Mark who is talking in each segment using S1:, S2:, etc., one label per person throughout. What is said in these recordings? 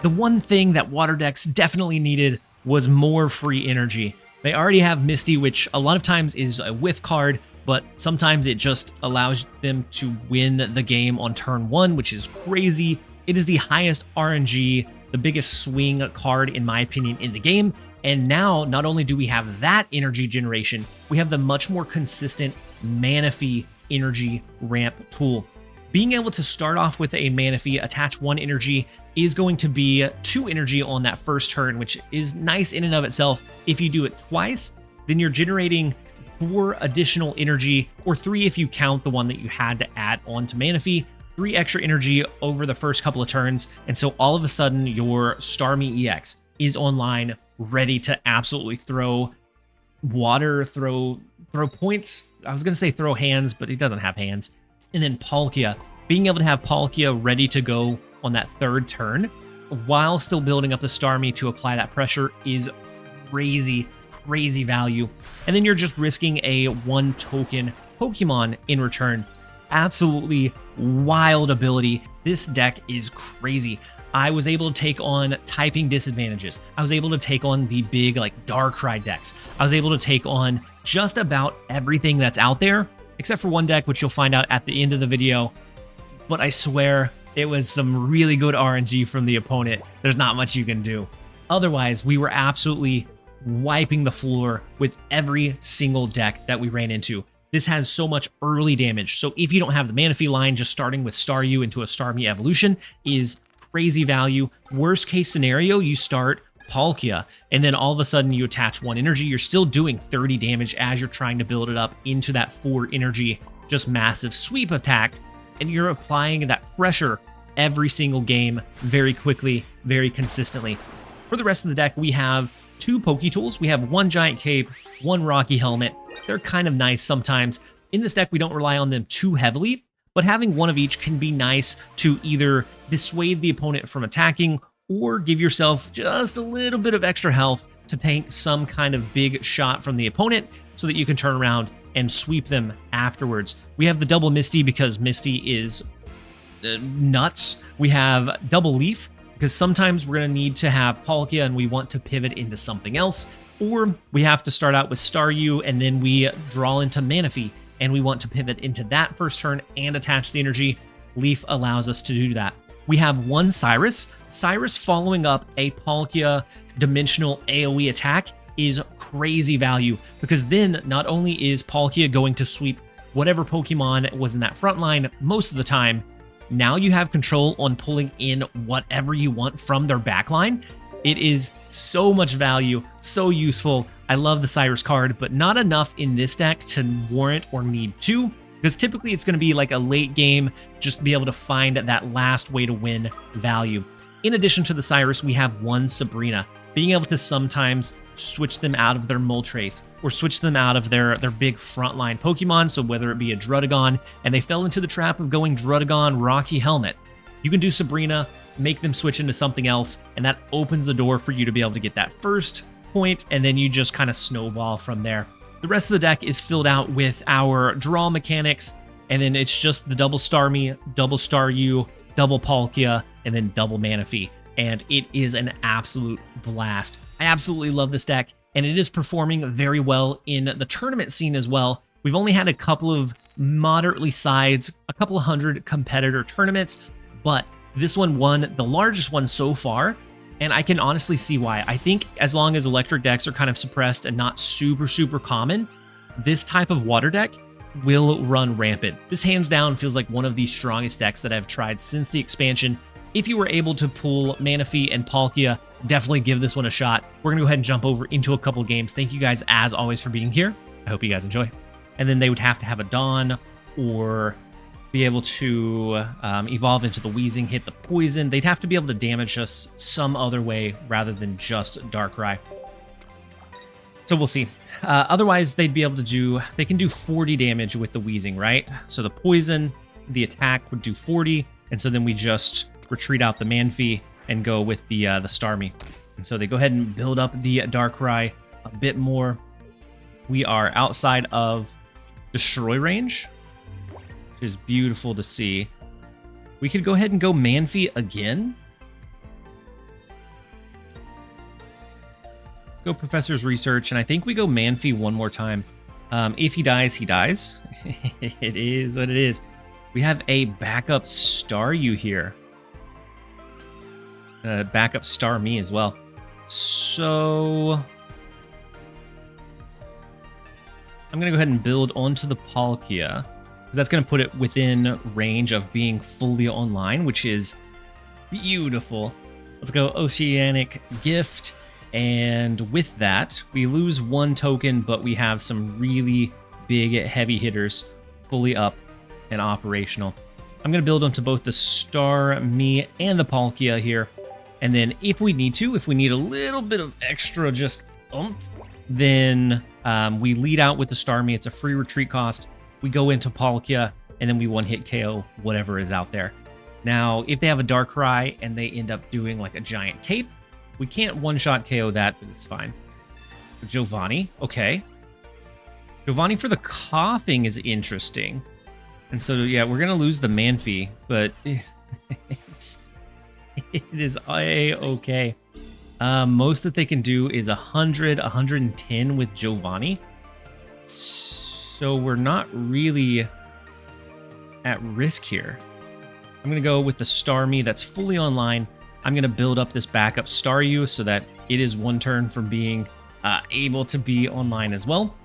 S1: The one thing that water decks definitely needed was more free energy. They already have Misty, which a lot of times is a whiff card, but sometimes it just allows them to win the game on turn 1, which is crazy. It is the highest RNG, the biggest swing card, in my opinion, in the game. And now, not only do we have that energy generation, we have the much more consistent Manaphy energy ramp tool. Being able to start off with a Manaphy, attach 1 energy, is going to be 2 energy on that first turn, which is nice in and of itself. If you do it twice, then you're generating 4 additional energy, or 3 if you count the one that you had to add on to Manaphy, 3 extra energy over the first couple of turns, and so all of a sudden your Starmie EX is online, ready to absolutely throw water, throw points. I was going to say throw hands, but he doesn't have hands. And then Palkia, being able to have Palkia ready to go on that third turn while still building up the Starmie to apply that pressure is crazy value. And then you're just risking a 1 token Pokemon in return. Absolutely wild ability. This deck is crazy. I was able to take on typing disadvantages. I was able to take on the big like Darkrai decks. I was able to take on just about everything that's out there, except for one deck, which you'll find out at the end of the video. But I swear it was some really good RNG from the opponent. There's not much you can do. Otherwise, we were absolutely wiping the floor with every single deck that we ran into. This has so much early damage. So if you don't have the Manaphy line, just starting with Staryu into a Starmie evolution is crazy value. Worst case scenario, you start Palkia, and then all of a sudden you attach 1 energy. You're still doing 30 damage as you're trying to build it up into that 4 energy, just massive sweep attack, and you're applying that pressure every single game very quickly, very consistently. For the rest of the deck, we have 2 Poketools. We have 1 Giant Cape, 1 Rocky Helmet. They're kind of nice sometimes. In this deck, we don't rely on them too heavily, but having 1 of each can be nice to either dissuade the opponent from attacking or give yourself just a little bit of extra health to tank some kind of big shot from the opponent so that you can turn around and sweep them afterwards. We have the double Misty because Misty is nuts. We have double Leaf because sometimes we're going to need to have Palkia and we want to pivot into something else, or we have to start out with Staryu and then we draw into Manaphy and we want to pivot into that first turn and attach the energy. Leaf allows us to do that. We have 1 Cyrus. Cyrus following up a Palkia dimensional AoE attack is crazy value, because then not only is Palkia going to sweep whatever Pokemon was in that front line most of the time, now you have control on pulling in whatever you want from their back line. It is so much value, so useful. I love the Cyrus card, but not enough in this deck to warrant or need to, because typically it's going to be like a late game, just be able to find that last way to win value. In addition to the Cyrus, we have 1 Sabrina, being able to sometimes switch them out of their Moltres or switch them out of their big frontline Pokemon. So whether it be a Druddigon, and they fell into the trap of going Druddigon, Rocky Helmet, you can do Sabrina, make them switch into something else, and that opens the door for you to be able to get that first point, and then you just kind of snowball from there. The rest of the deck is filled out with our draw mechanics, and then it's just the double Starmie, double Staryu, double Palkia, and then double Manaphy, and it is an absolute blast. I absolutely love this deck, and it is performing very well in the tournament scene as well. We've only had a couple of moderately sized, a couple of 100 competitor tournaments, but this one won the largest one so far, and I can honestly see why. I think as long as electric decks are kind of suppressed and not super common, this type of water deck will run rampant. This hands down feels like one of the strongest decks that I've tried since the expansion. If you were able to pull Manaphy and Palkia, definitely give this one a shot. We're gonna go ahead and jump over into a couple games. Thank you guys as always for being here. I hope you guys enjoy. And then they would have to have a Dawn or be able to evolve into the Wheezing, hit the poison. They'd have to be able to damage us some other way rather than just Darkrai. So we'll see. Otherwise, they'd be able to do, they can do 40 damage with the Wheezing, right? So the poison, the attack would do 40, and so then we just retreat out the Manaphy and go with the Starmie. And so they go ahead and build up the Darkrai a bit more. We are outside of destroy range, which is beautiful to see. We could go ahead and go Manaphy again. Go Professor's Research, and I think we go Manphy one more time. If he dies, he dies. It is what it is. We have a backup Staryu here. Backup Starmie as well. So I'm going to go ahead and build onto the Palkia, because that's going to put it within range of being fully online, which is beautiful. Let's go Oceanic Gift, and with that, we lose one token, but we have some really big heavy hitters fully up and operational. I'm going to build onto both the Starmie and the Palkia here, and then if we need to, if we need a little bit of extra just then we lead out with the Starmie. It's a free retreat cost. We go into Palkia, and then we one-hit KO whatever is out there. Now, if they have a Darkrai and they end up doing like a giant cape, we can't one-shot KO that, but it's fine. Giovanni, okay. Giovanni for the coughing is interesting. And so, yeah, we're going to lose the Manphy, but it is a-okay. Most that they can do is 100, 110 with Giovanni. So we're not really at risk here. I'm going to go with the Starmie that's fully online. I'm going to build up this backup Staryu so that it is one turn from being able to be online as well.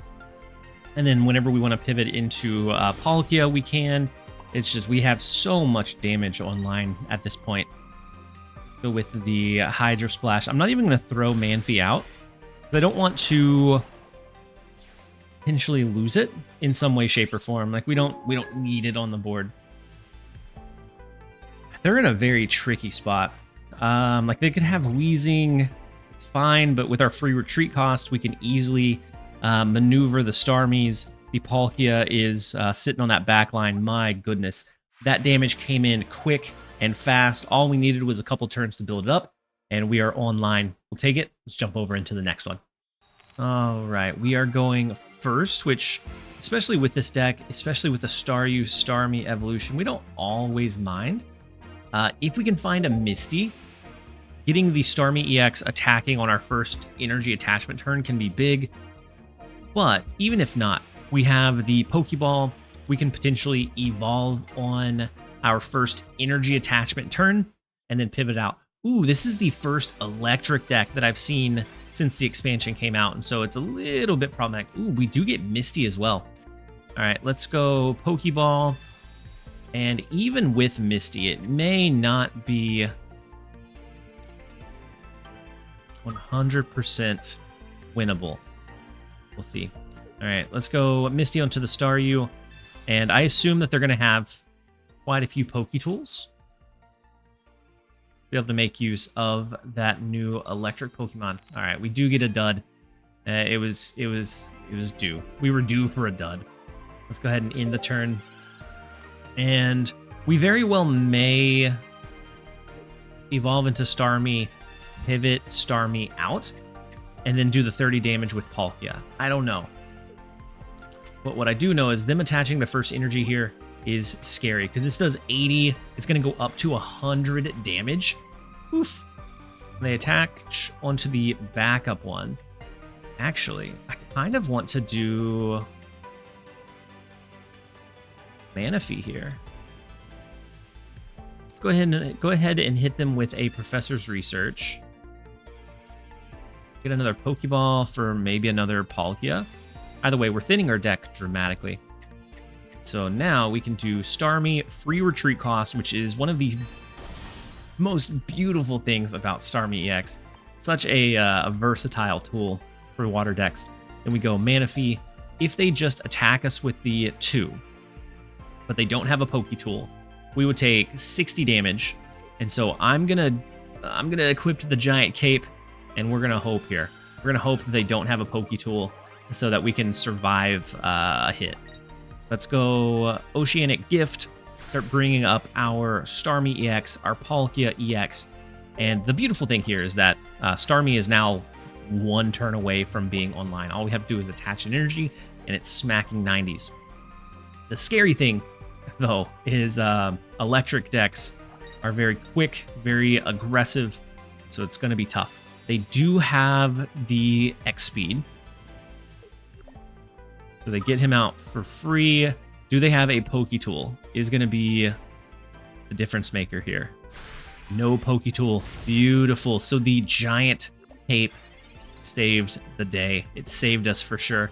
S1: And then whenever we want to pivot into Palkia, we can. It's just we have so much damage online at this point. Go with the Hydro Splash. I'm not even going to throw Manphy out, because I don't want to potentially lose it in some way, shape, or form. Like we don't need it on the board. They're in a very tricky spot. Like they could have Wheezing, it's fine, but with our free retreat cost, we can easily maneuver the Starmies. The Palkia is sitting on that back line. My goodness, that damage came in quick and fast. All we needed was a couple turns to build it up, and we are online. We'll take it. Let's jump over into the next one. All right, we are going first, which, especially with this deck, especially with the Staryu Starmie evolution, we don't always mind. If we can find a Misty, getting the Starmie EX attacking on our first energy attachment turn can be big. But even if not, we have the Pokeball. We can potentially evolve on our first energy attachment turn and then pivot out. Ooh, this is the first electric deck that I've seen since the expansion came out, and so it's a little bit problematic. Ooh, we do get Misty as well. All right, let's go Pokeball. And even with Misty, it may not be 100% winnable. We'll see. All right, let's go Misty onto the Staryu. And I assume that they're going to have quite a few Poketools. Be able to make use of that new electric Pokemon. All right, we do get a dud. It was due. We were due for a dud. Let's go ahead and end the turn. And we very well may evolve into Starmie, pivot Starmie out, and then do the 30 damage with Palkia. I don't know. But what I do know is them attaching the first energy here is scary, because this does 80. It's going to go up to 100 damage. Oof. They attack onto the backup one. Actually, I kind of want to do Manaphy here. Let's go ahead and hit them with a Professor's Research. Get another Pokeball for maybe another Palkia. Either way, we're thinning our deck dramatically. So now we can do Starmie, free retreat cost, which is one of the most beautiful things about Starmie EX. Such a versatile tool for water decks. Then we go Manaphy. If they just attack us with the 2, but they don't have a Poketool, we would take 60 damage. And so I'm gonna equip the giant cape, and we're gonna hope here. We're gonna hope that they don't have a Poketool so that we can survive a hit. Let's go Oceanic Gift. Start bringing up our Starmie EX, our Palkia EX. And the beautiful thing here is that Starmie is now one turn away from being online. All we have to do is attach an energy, and it's smacking 90s. The scary thing, though, is electric decks are very quick, very aggressive, so it's going to be tough. They do have the X speed. So they get him out for free. Do they have a Poketool? Is going to be the difference maker here. No Poketool. Beautiful. So the giant tape saved the day. It saved us for sure.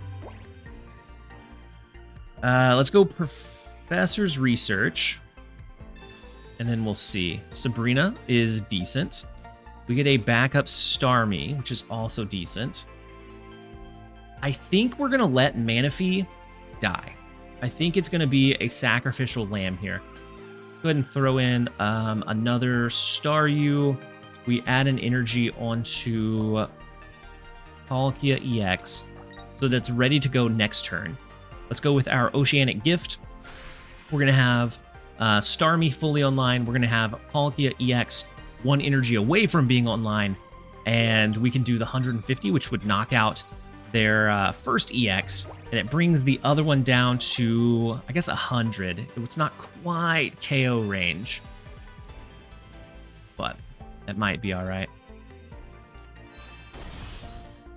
S1: Let's go Professor's Research. And then we'll see. Sabrina is decent. We get a backup Starmie, which is also decent. I think we're going to let Manaphy die. I think it's going to be a sacrificial lamb here. Let's go ahead and throw in another Staryu. We add an energy onto Palkia EX so that's ready to go next turn. Let's go with our Oceanic Gift. We're going to have Starmie fully online. We're going to have Palkia EX 1 energy away from being online. And we can do the 150, which would knock out their first EX, and it brings the other one down to, I guess, 100. It's not quite KO range, but that might be all right.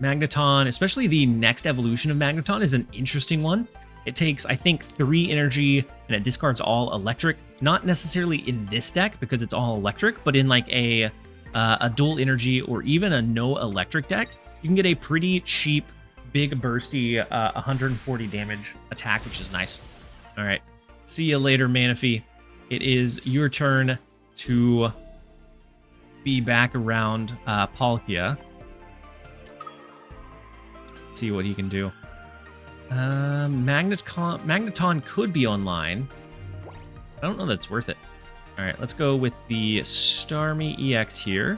S1: Magneton, especially the next evolution of Magneton, is an interesting one. It takes, I think, 3 energy, and it discards all electric. Not necessarily in this deck, because it's all electric, but in like a dual energy or even a no electric deck, you can get a pretty cheap big bursty 140 damage attack, which is nice. All right, see you later, Manaphy. It is your turn to be back around Palkia. See what he can do. Magneton could be online. I don't know that it's worth it. All right, let's go with the Starmie EX here.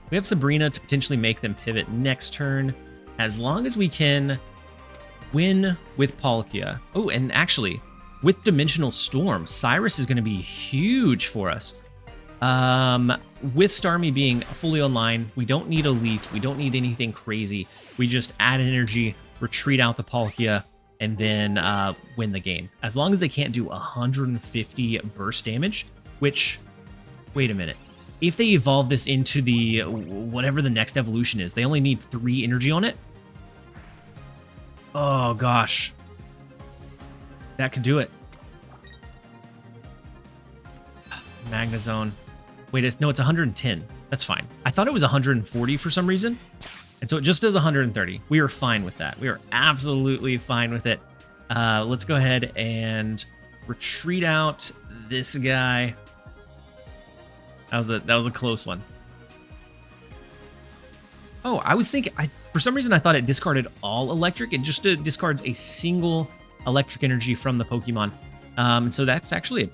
S1: We have Sabrina to potentially make them pivot next turn, as long as we can win with Palkia. Oh, and actually, with Dimensional Storm, Cyrus is going to be huge for us. With Starmie being fully online, we don't need a Leaf. We don't need anything crazy. We just add energy, retreat out the Palkia, and then win the game. As long as they can't do 150 burst damage, which, wait a minute. If they evolve this into the whatever the next evolution is, they only need 3 energy on it. Oh gosh, that could do it. Magnezone. Wait, no, it's 110. That's fine. I thought it was 140 for some reason, and so it just does 130. We are fine with that. We are absolutely fine with it. Let's go ahead and retreat out this guy. That was a close one. Oh, I was thinking, for some reason I thought it discarded all electric. It just discards a single electric energy from the Pokemon. So that's actually a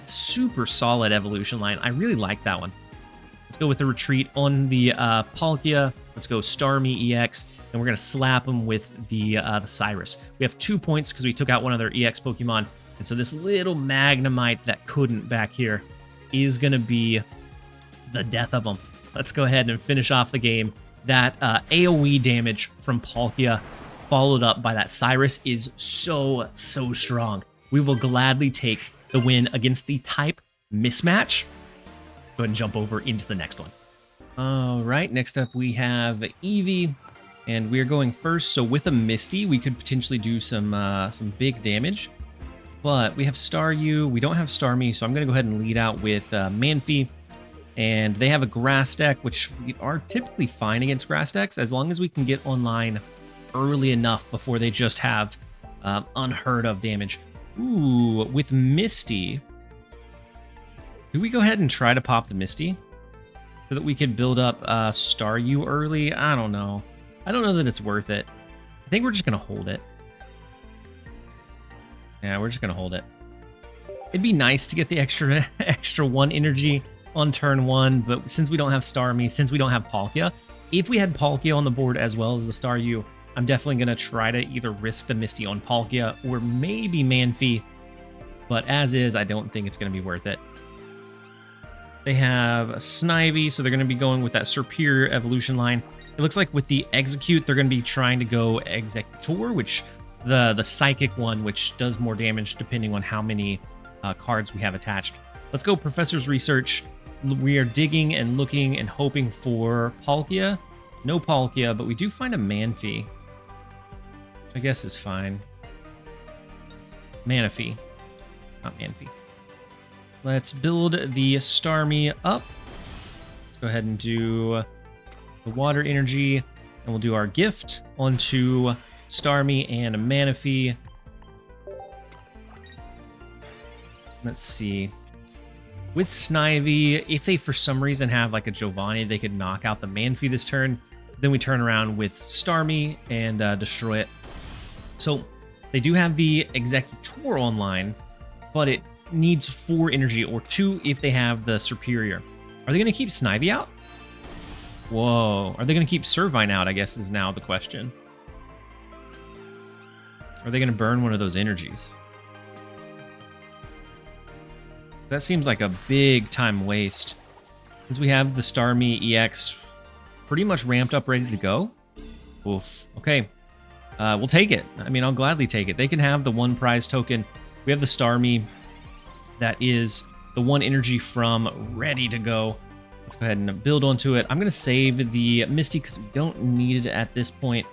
S1: super solid evolution line. I really like that one. Let's go with the retreat on the Palkia. Let's go Starmie EX, and we're gonna slap them with the Cyrus. We have 2 points because we took out one of their EX Pokemon, and so this little Magnemite that couldn't back here is gonna be the death of them. Let's go ahead and finish off the game. That AoE damage from Palkia followed up by that Cyrus is so strong. We will gladly take the win against the type mismatch. Go ahead and jump over into the next one. All right, next up we have Eevee, and we're going first. So with a Misty, we could potentially do some big damage, but we have Staryu. We don't have Starmie, so I'm going to go ahead and lead out with Manaphy. And they have a grass deck, which we are typically fine against grass decks as long as we can get online early enough before they just have unheard of damage. Ooh, with Misty, do we go ahead and try to pop the Misty so that we could build up Staryu early? I don't know. I don't know that it's worth it. I think we're just going to hold it. Yeah, we're just going to hold it. It'd be nice to get the extra 1 energy on turn 1, but since we don't have Starmie, since we don't have Palkia, if we had Palkia on the board as well as the Staryu, I'm definitely going to try to either risk the Misty on Palkia or maybe Manaphy, but as is, I don't think it's going to be worth it. They have a Snivy, so they're going to be going with that Superior Evolution line. It looks like with the Execute, they're going to be trying to go Executor, which the Psychic one, which does more damage depending on how many cards we have attached. Let's go Professor's Research. We are digging and looking and hoping for Palkia. No Palkia, but we do find a Manphy, which I guess is fine. Manaphy, not Manphy. Let's build the Starmie up. Let's go ahead and do the water energy, and we'll do our gift onto Starmie and a Manaphy. Let's see. With Snivy, if they for some reason have like a Giovanni, they could knock out the Manphy this turn. Then we turn around with Starmie and destroy it. So they do have the Executor online, but it needs 4 energy or 2 if they have the Superior. Are they going to keep Snivy out? Whoa. Are they going to keep Servine out, I guess, is now the question. Are they going to burn one of those energies? That seems like a big time waste. Since we have the Starmie EX pretty much ramped up, ready to go. Oof. Okay. We'll take it. I mean, I'll gladly take it. They can have the 1 prize token. We have the Starmie. That is the 1 energy from ready to go. Let's go ahead and build onto it. I'm going to save the Misty because we don't need it at this point.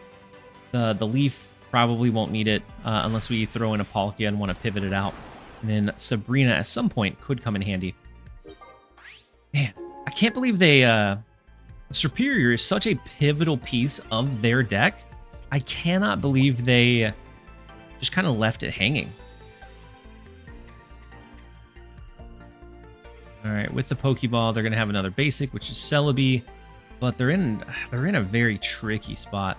S1: The Leaf probably won't need it unless we throw in a Palkia and want to pivot it out. And then Sabrina at some point could come in handy. Man, I can't believe they... Superior is such a pivotal piece of their deck. I cannot believe they just kind of left it hanging. All right, with the Pokeball, they're going to have another basic, which is Celebi, but they're in a very tricky spot.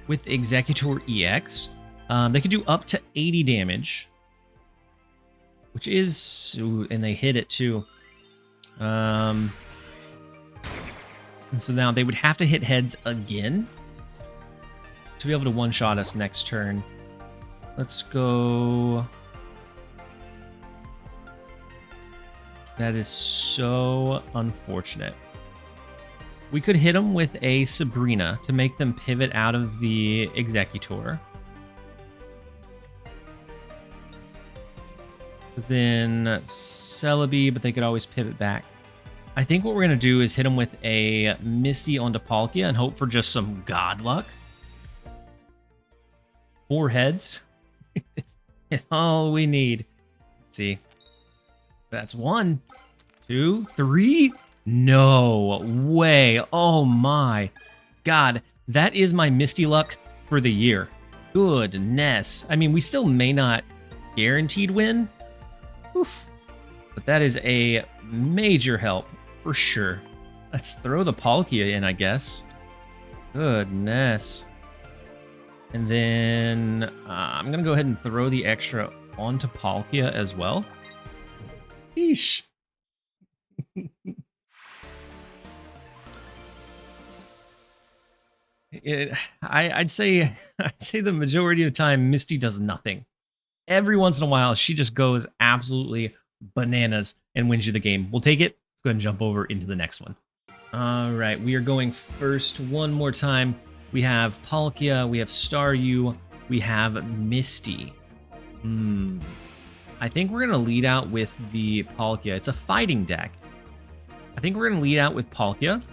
S1: With Executor EX, they could do up to 80 damage, which is... Ooh, and they hit it too. And so now they would have to hit heads again to be able to one-shot us next turn. Let's go... That is so unfortunate. We could hit them with a Sabrina to make them pivot out of the Executor. Then Celebi, but they could always pivot back. I think what we're going to do is hit them with a Misty onto Palkia and hope for just some god luck. 4 heads. It's all we need. Let's see. That's 1, 2, 3. No way. Oh my god. That is my Misty luck for the year. Goodness. I mean, we still may not guaranteed win. Oof. But that is a major help for sure. Let's throw the Palkia in, I guess. Goodness. And then I'm going to go ahead and throw the extra onto Palkia as well. Yeesh. I'd say the majority of the time Misty does nothing. Every once in a while she just goes absolutely bananas and wins you the game. We'll take it. Let's go ahead and jump over into the next one. All right, we are going first one more time. We have Palkia, we have Staryu, we have Misty. I think we're going to lead out with the Palkia. It's a fighting deck. I think we're going to lead out with Palkia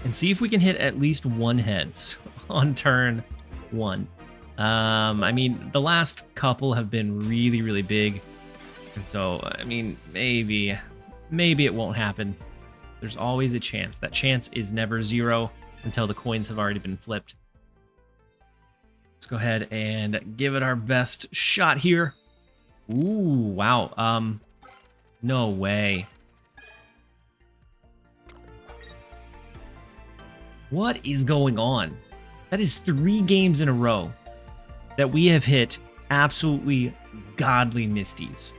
S1: and see if we can hit at least 1 heads on turn 1. I mean, the last couple have been really, really big. And so, I mean, maybe it won't happen. There's always a chance. That chance is never 0 until the coins have already been flipped. Let's go ahead and give it our best shot here. Ooh, wow. No way. What is going on? That is 3 games in a row that we have hit absolutely godly Misties.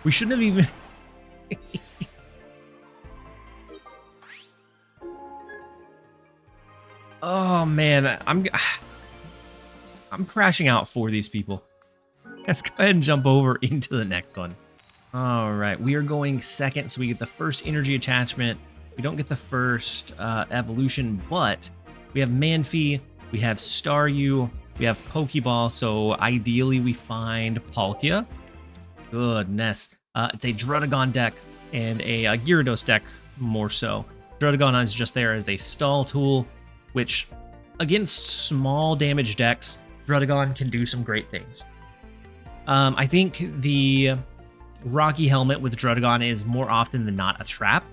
S1: We shouldn't have even... Oh man, I'm crashing out for these people. Let's go ahead and jump over into the next one. All right, we are going second, so we get the first energy attachment. We don't get the first evolution, but we have Manphy, we have Staryu, we have Pokeball, so ideally we find Palkia. Goodness. It's a Druddigon deck and a Gyarados deck more so. Druddigon is just there as a stall tool, which against small damage decks, Druddigon can do some great things. I think the Rocky Helmet with Druddigon is more often than not a trap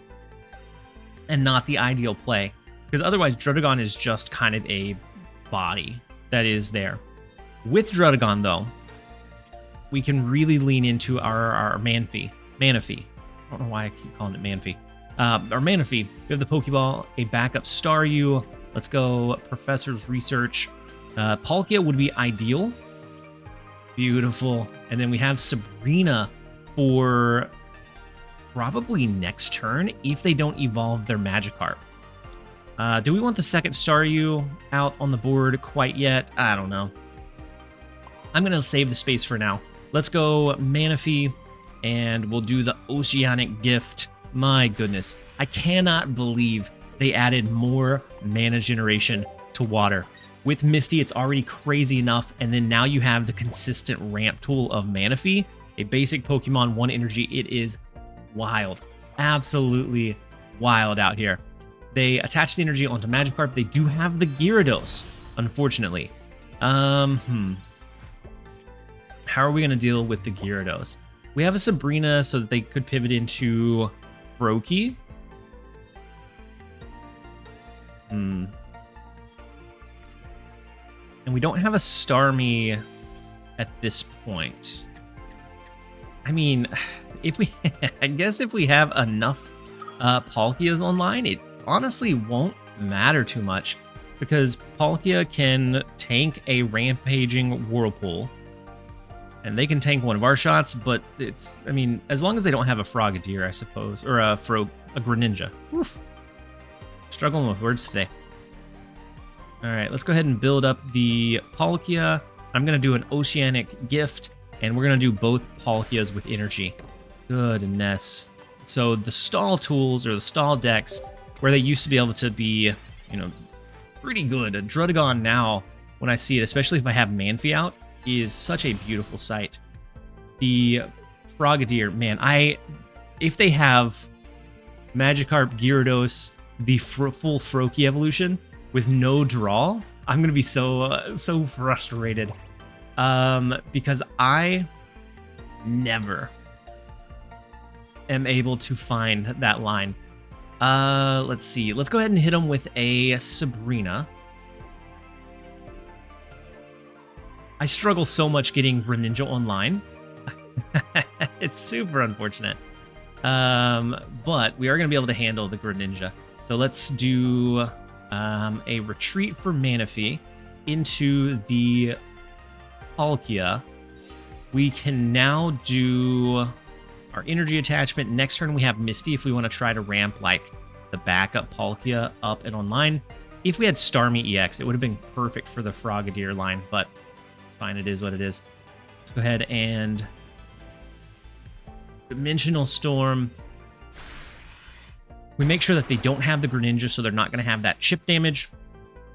S1: and not the ideal play, because otherwise Druddigon is just kind of a body that is there. With Druddigon, though, we can really lean into our Manaphy. I don't know why I keep calling it Manaphy. Our Manaphy. We have the Pokeball, a backup Staryu. Let's go Professor's Research. Palkia would be ideal. Beautiful. And then we have Sabrina for probably next turn if they don't evolve their Magikarp. Do we want the second Staryu out on the board quite yet? I don't know. I'm going to save the space for now. Let's go Manaphy, and we'll do the Oceanic Gift. My goodness. I cannot believe they added more mana generation to water. With Misty, it's already crazy enough, and then now you have the consistent ramp tool of Manaphy, a basic Pokemon, 1 energy. It is wild. Absolutely wild out here. They attach the energy onto Magikarp. They do have the Gyarados, unfortunately. How are we going to deal with the Gyarados? We have a Sabrina so that they could pivot into Froakie. And we don't have a Starmie at this point. I mean, if we, I guess if we have enough Palkias online, it honestly won't matter too much, because Palkia can tank a rampaging Whirlpool, and they can tank one of our shots, but it's, I mean, as long as they don't have a Frogadier, I suppose, or a Greninja. Oof. Struggling with words today. All right, let's go ahead and build up the Palkia. I'm going to do an Oceanic Gift, and we're going to do both Palkias with energy. Goodness. So the stall tools, or the stall decks, where they used to be able to be, you know, pretty good. A Druddigon now, when I see it, especially if I have Manaphy out, is such a beautiful sight. The Frogadier, man, if they have Magikarp, Gyarados, the full Froakie evolution with no draw, I'm gonna be so frustrated, because I never am able to find that line. Let's see. Let's go ahead and hit them with a Sabrina. I struggle so much getting Greninja online. It's super unfortunate. But we are going to be able to handle the Greninja. So let's do a retreat for Manaphy into the Palkia. We can now do our energy attachment. Next turn we have Misty if we want to try to ramp like the backup Palkia up and online. If we had Starmie EX, it would have been perfect for the Frogadier line, but it's fine. It is what it is. Let's go ahead and Dimensional Storm. We make sure that they don't have the Greninja, so they're not going to have that chip damage.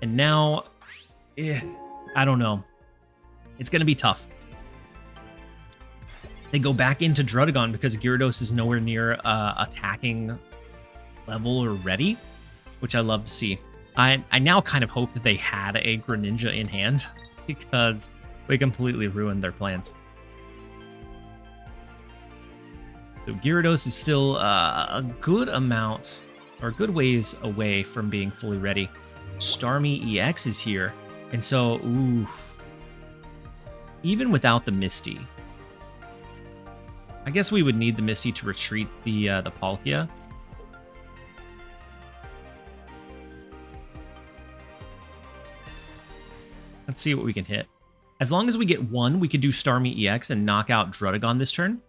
S1: And now, I don't know. It's going to be tough. They go back into Druddigon because Gyarados is nowhere near attacking level or ready, which I love to see. I now kind of hope that they had a Greninja in hand because we completely ruined their plans. So Gyarados is still a good amount, or a good ways away from being fully ready. Starmie EX is here, and so, oof. Even without the Misty, I guess we would need the Misty to retreat the Palkia. Let's see what we can hit. As long as we get one, we could do Starmie EX and knock out Druddigon this turn.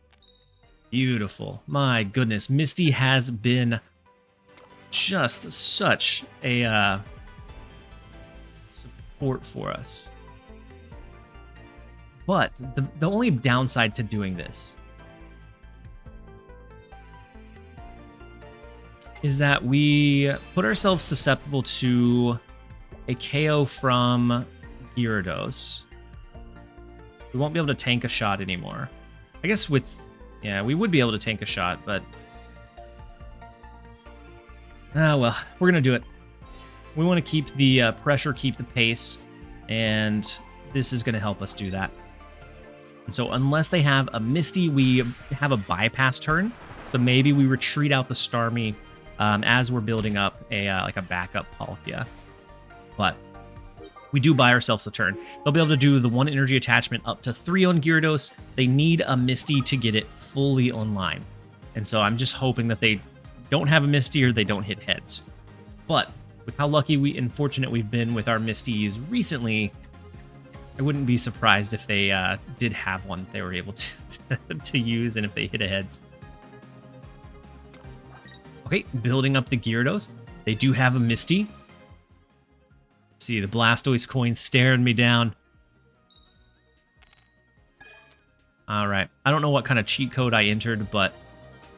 S1: Beautiful. My goodness. Misty has been just such a support for us. But the only downside to doing this is that we put ourselves susceptible to a KO from Gyarados. We won't be able to tank a shot anymore. I guess with Yeah, we would be able to tank a shot, but... well, we're going to do it. We want to keep the pressure, keep the pace, and this is going to help us do that. And so unless they have a Misty, we have a bypass turn. So maybe we retreat out the Starmie as we're building up a like a backup Palkia. But we do buy ourselves a turn. They'll be able to do the 1 energy attachment up to 3 on Gyarados. They need a Misty to get it fully online. And so I'm just hoping that they don't have a Misty or they don't hit heads. But with how lucky and fortunate we've been with our Misties recently, I wouldn't be surprised if they did have one they were able to use and if they hit a heads. Okay, building up the Gyarados. They do have a Misty. Let's see, the Blastoise coin staring me down. All right. I don't know what kind of cheat code I entered, but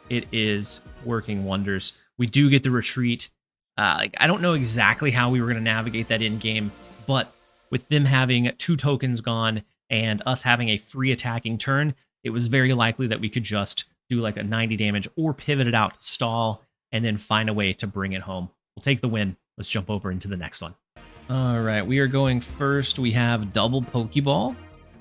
S1: it is working wonders. We do get the retreat. I don't know exactly how we were going to navigate that in-game, but with them having 2 tokens gone and us having a free attacking turn, it was very likely that we could just do like a 90 damage or pivot it out, stall, and then find a way to bring it home. We'll take the win. Let's jump over into the next one. All right, we are going first. We have double Pokeball.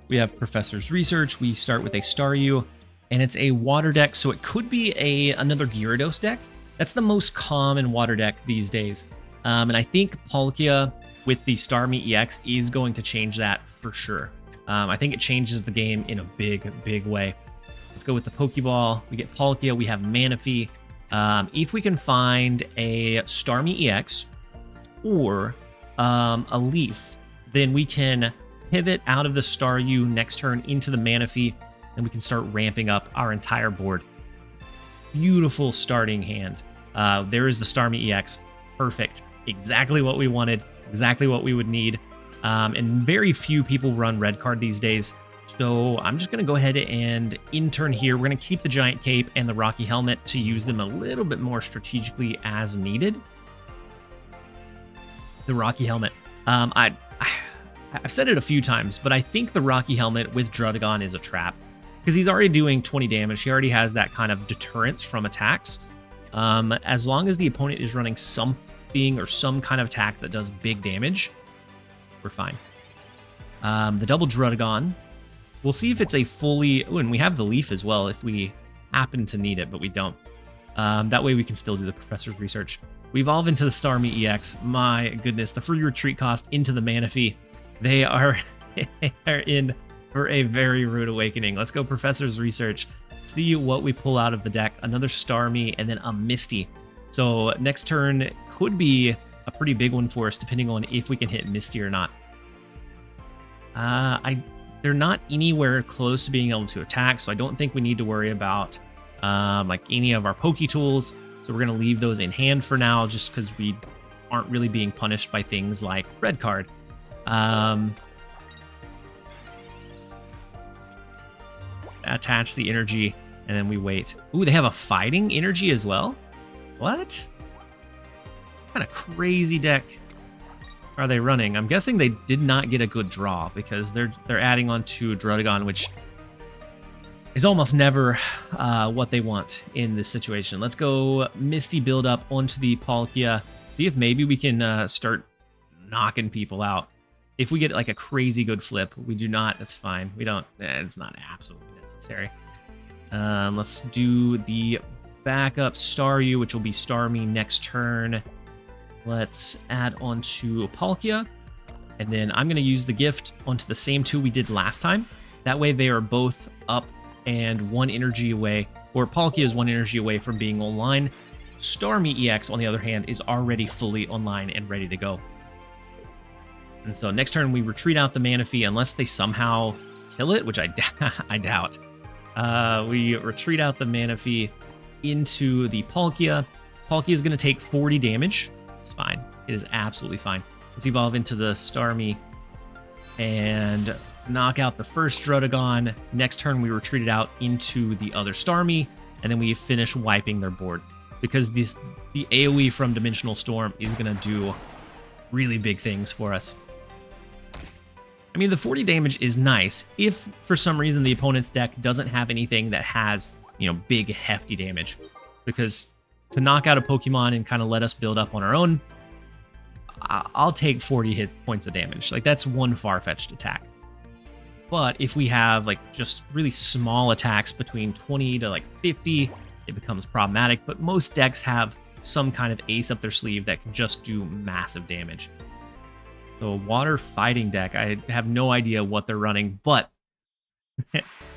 S1: We have Professor's Research. We start with a Staryu, and it's a water deck, so it could be another Gyarados deck. That's the most common water deck these days. And I think Palkia with the Starmie EX is going to change that for sure. I think it changes the game in a big, big way. Let's go with the Pokeball. We get Palkia. We have Manaphy. If we can find a Starmie EX or a Leaf, then we can pivot out of the Staryu next turn into the Manaphy, and we can start ramping up our entire board. Beautiful starting hand. There is the Starmie EX. Perfect. Exactly what we wanted. Exactly what we would need. And very few people run red card these days. So I'm just going to go ahead and in-turn here. We're going to keep the Giant Cape and the Rocky Helmet to use them a little bit more strategically as needed. The Rocky Helmet. I've said it a few times, but I think the Rocky Helmet with Druddigon is a trap. Because he's already doing 20 damage. He already has that kind of deterrence from attacks. As long as the opponent is running something or some kind of attack that does big damage, we're fine. The double Druddigon. We'll see if it's a fully... Oh, and we have the Leaf as well if we happen to need it, but we don't. That way we can still do the Professor's Research. We evolve into the Starmie EX. My goodness, the free retreat cost into the Manaphy. They are in for a very rude awakening. Let's go Professor's Research. See what we pull out of the deck. Another Starmie and then a Misty. So next turn could be a pretty big one for us depending on if we can hit Misty or not. They're not anywhere close to being able to attack, so I don't think we need to worry about like any of our Poke Tools. So we're going to leave those in hand for now just because we aren't really being punished by things like red card. Attach the energy, and then we wait. Ooh, they have a fighting energy as well? What? What kind of crazy deck are they running? I'm guessing they did not get a good draw because they're adding on to Druddigon, which is almost never what they want in this situation. Let's go Misty build up onto the Palkia. See if maybe we can start knocking people out. If we get like a crazy good flip, we do not. That's fine. We don't. It's not absolutely necessary. Let's do the backup Staryu, which will be Starmie next turn. Let's add on to Palkia, and then I'm going to use the gift onto the same 2 we did last time. That way they are both up and 1 energy away, or Palkia is 1 energy away from being online. Starmie EX, on the other hand, is already fully online and ready to go. And so next turn we retreat out the Manaphy unless they somehow kill it, which I doubt. We retreat out the Manaphy into the Palkia. Palkia is going to take 40 damage. It's fine. It is absolutely fine. Let's evolve into the Starmie and knock out the first Druddigon. Next turn we retreat it out into the other Starmie, and then we finish wiping their board. Because the AoE from Dimensional Storm is going to do really big things for us. I mean, the 40 damage is nice if for some reason the opponent's deck doesn't have anything that has big, hefty damage. Because to knock out a Pokemon and kind of let us build up on our own, I'll take 40 hit points of damage. Like, that's one far-fetched attack. But if we have, like, just really small attacks between 20 to, like, 50, it becomes problematic. But most decks have some kind of ace up their sleeve that can just do massive damage. So, water fighting deck, I have no idea what they're running, but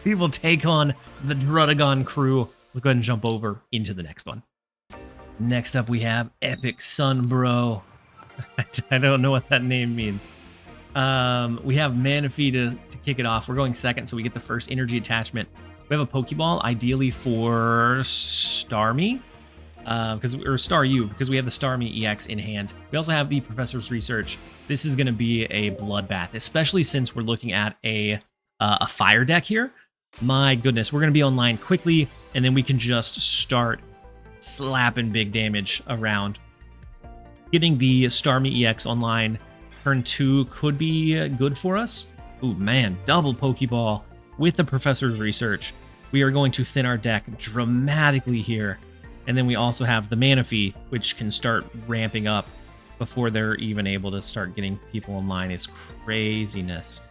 S1: we will take on the Druddigon crew. Let's go ahead and jump over into the next one. Next up, we have Epic Sunbro. I don't know what that name means. We have Manaphy to kick it off. We're going second, so we get the first energy attachment. We have a Pokeball, ideally for Starmie, or Staryu, because we have the Starmie EX in hand. We also have the Professor's Research. This is going to be a bloodbath, especially since we're looking at a fire deck here. My goodness, we're going to be online quickly, and then we can just start slapping big damage around. Getting the Starmie EX online turn 2 could be good for us. Ooh, man, double Pokeball with the Professor's Research. We are going to thin our deck dramatically here. And then we also have the Manaphy, which can start ramping up before they're even able to start getting people online. It's craziness.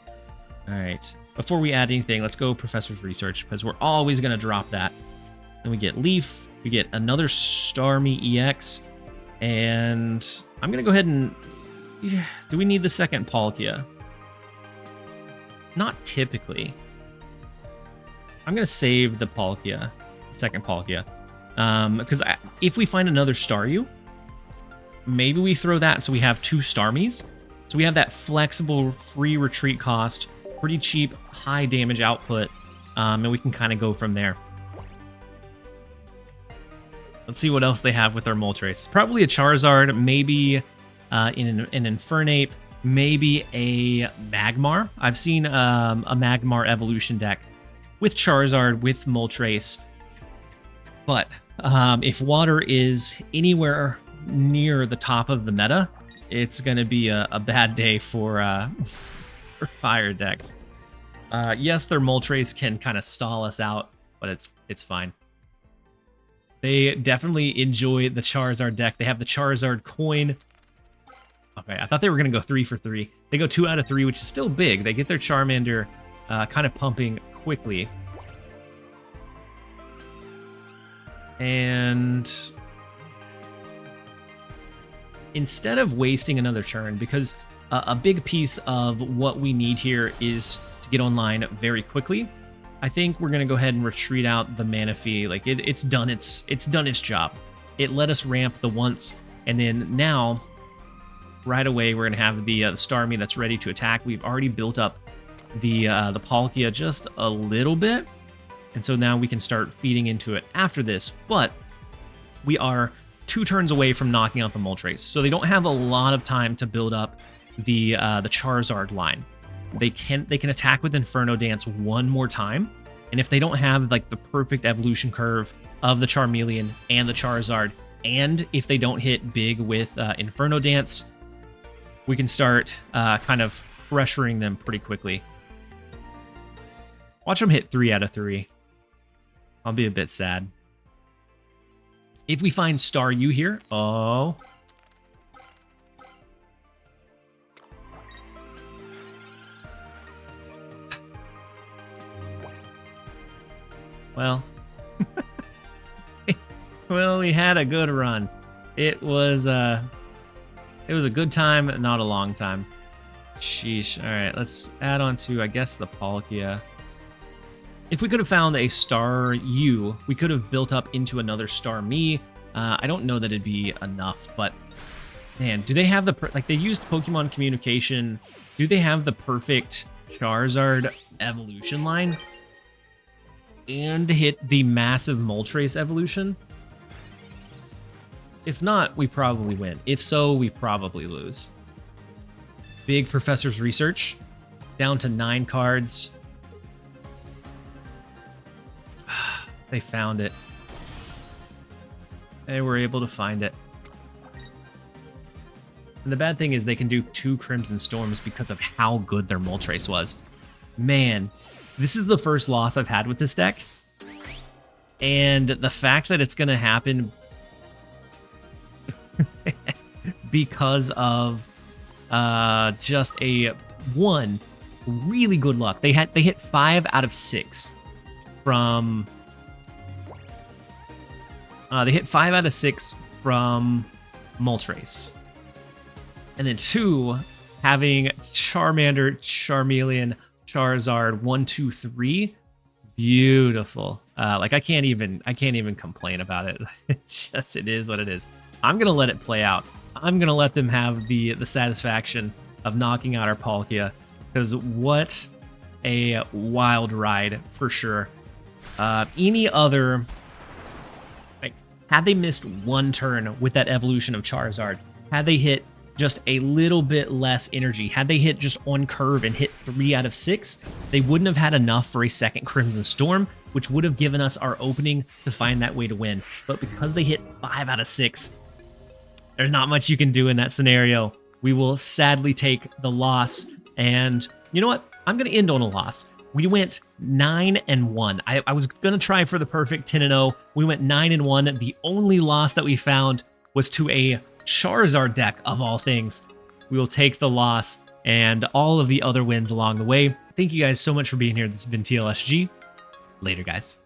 S1: All right. Before we add anything, let's go Professor's Research, because we're always going to drop that. Then we get Leaf. We get another Starmie EX. And I'm going to go ahead and... Do we need the second Palkia? Not typically. I'm going to save the Palkia, second Palkia. Because if we find another Staryu, maybe we throw that so we have 2 Starmies. So we have that flexible free retreat cost, pretty cheap, high damage output, and we can kind of go from there. Let's see what else they have with their Moltres. Probably a Charizard, maybe an Infernape, maybe a Magmar. I've seen a Magmar evolution deck with Charizard, with Moltres. But if water is anywhere near the top of the meta, it's going to be a bad day for fire decks. Yes, their Moltres can kind of stall us out, but it's fine. They definitely enjoy the Charizard deck. They have the Charizard coin. Okay, I thought they were going to go 3 for 3. They go 2 out of 3, which is still big. They get their Charmander kind of pumping quickly. And instead of wasting another turn, because a big piece of what we need here is to get online very quickly, I think we're going to go ahead and retreat out the Manaphy. Like, it's done its job. It let us ramp the once, and then now, right away, we're going to have the Starmie that's ready to attack. We've already built up the Palkia just a little bit, and so now we can start feeding into it after this, but we are 2 turns away from knocking out the Moltres, so they don't have a lot of time to build up the Charizard line. They can attack with Inferno Dance one more time, and if they don't have like the perfect evolution curve of the Charmeleon and the Charizard, and if they don't hit big with Inferno Dance, we can start kind of pressuring them pretty quickly. Watch them hit 3 out of 3. I'll be a bit sad. If we find Staryu here, oh... Well, we had a good run. It was a good time, not a long time. Sheesh. All right, let's add on to, I guess, the Palkia. If we could have found a Staryu, we could have built up into another Starmie. I don't know that it'd be enough, but man, do they have they used Pokemon communication? Do they have the perfect Charizard evolution line? And hit the massive Moltres evolution? If not, we probably win. If so, we probably lose. Big Professor's Research. Down to 9 cards. They found it. They were able to find it. And the bad thing is they can do 2 Crimson Storms because of how good their Moltres was. Man, this is the first loss I've had with this deck. And the fact that it's going to happen because of just a one really good luck. They hit 5 out of 6 from they hit 5 out of 6 from Moltres. And then 2 having Charmander, Charmeleon, Charizard 1, 2, 3. Beautiful. Like I can't even complain about it. It is what it is. I'm gonna let it play out. I'm gonna let them have the satisfaction of knocking out our Palkia, because what a wild ride for sure. Any other, like, had they missed one turn with that evolution of Charizard, had they hit just a little bit less energy, had they hit just on curve and hit 3 out of 6, they wouldn't have had enough for a second Crimson Storm, which would have given us our opening to find that way to win. But because they hit 5 out of 6, there's not much you can do in that scenario. We will sadly take the loss. And you know what? I'm going to end on a loss. We went 9-1. I was going to try for the perfect 10-0. We went 9-1. The only loss that we found was to a Charizard deck, of all things. We will take the loss and all of the other wins along the way. Thank you guys so much for being here. This has been TLSG. Later, guys.